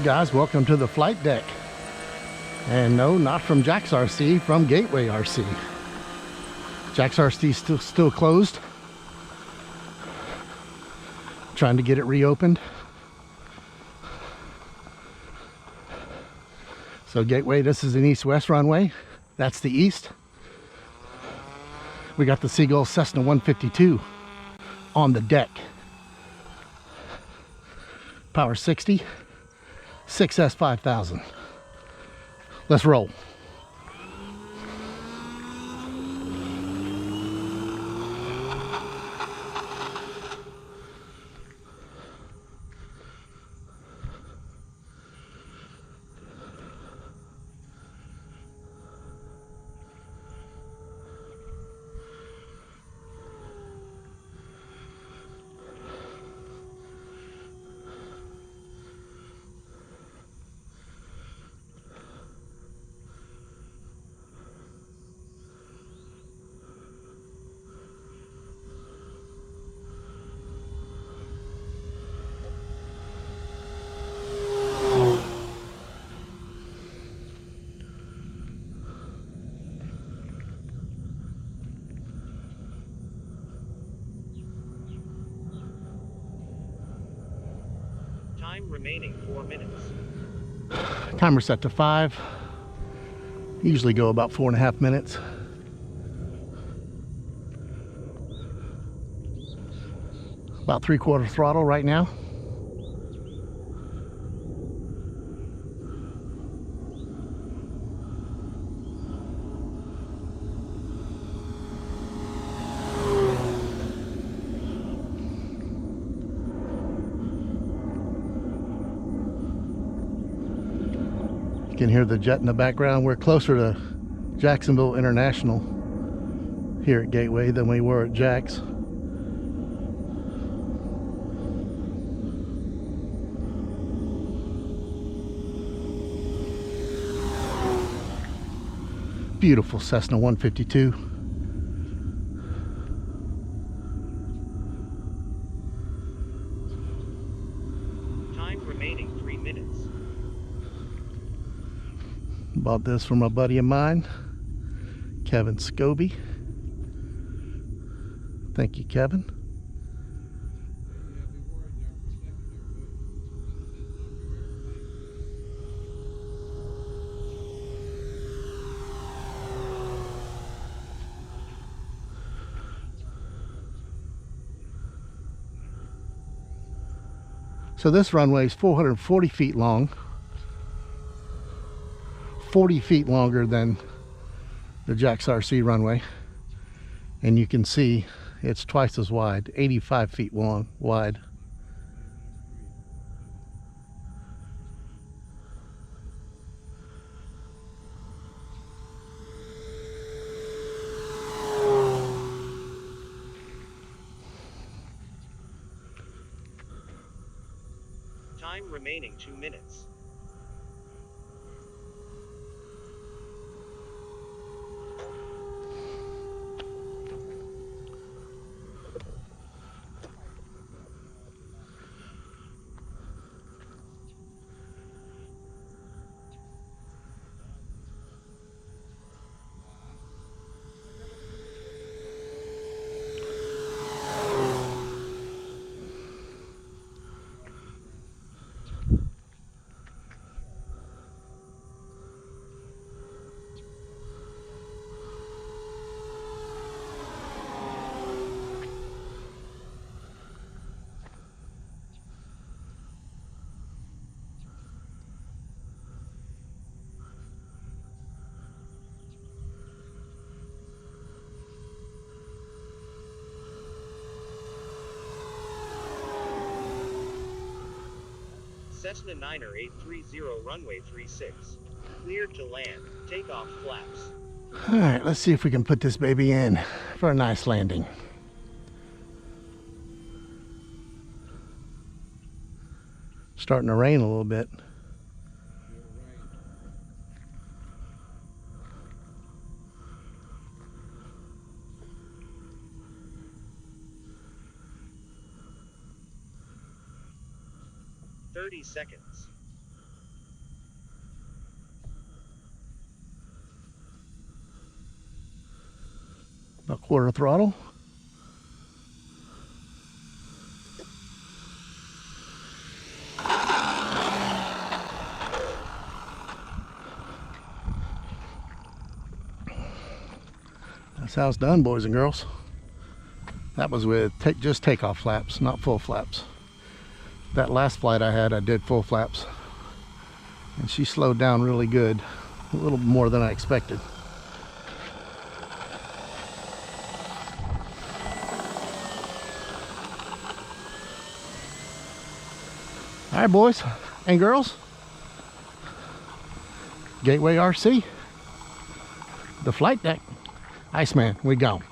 Guys, welcome to the flight deck. And no, not from Jack's RC, from Gateway RC. Jack's RC still closed. Trying to get it reopened. So Gateway, this is an east-west runway. That's the east. We got the Seagulls Cessna 152 on the deck. Power 60, 6S 5000. Let's roll. Time remaining 4 minutes. Timer set to 5. Usually go about 4.5 minutes. About 3/4 throttle right now. You can hear the jet in the background. We're closer to Jacksonville International here at Gateway than we were at Jack's. Beautiful Cessna 152. Time remaining 3 minutes. Bought this from a buddy of mine, Kevin Scobie. Thank you, Kevin. So this runway is 440 feet long, 40 feet longer than the Jack's RC runway, and you can see it's twice as wide, 85 feet wide. Time remaining 2 minutes. Cessna 9er 830 runway 36. Cleared to land. Takeoff flaps. All right, let's see if we can put this baby in for a nice landing. Starting to rain a little bit. .30 seconds. a quarter throttle. That's how it's done, boys and girls. That was with just takeoff flaps, not full flaps. That last flight I had, I did full flaps. And she slowed down really good. A little more than I expected. All right, boys and girls. Gateway RC. The flight deck. Iceman, we gone.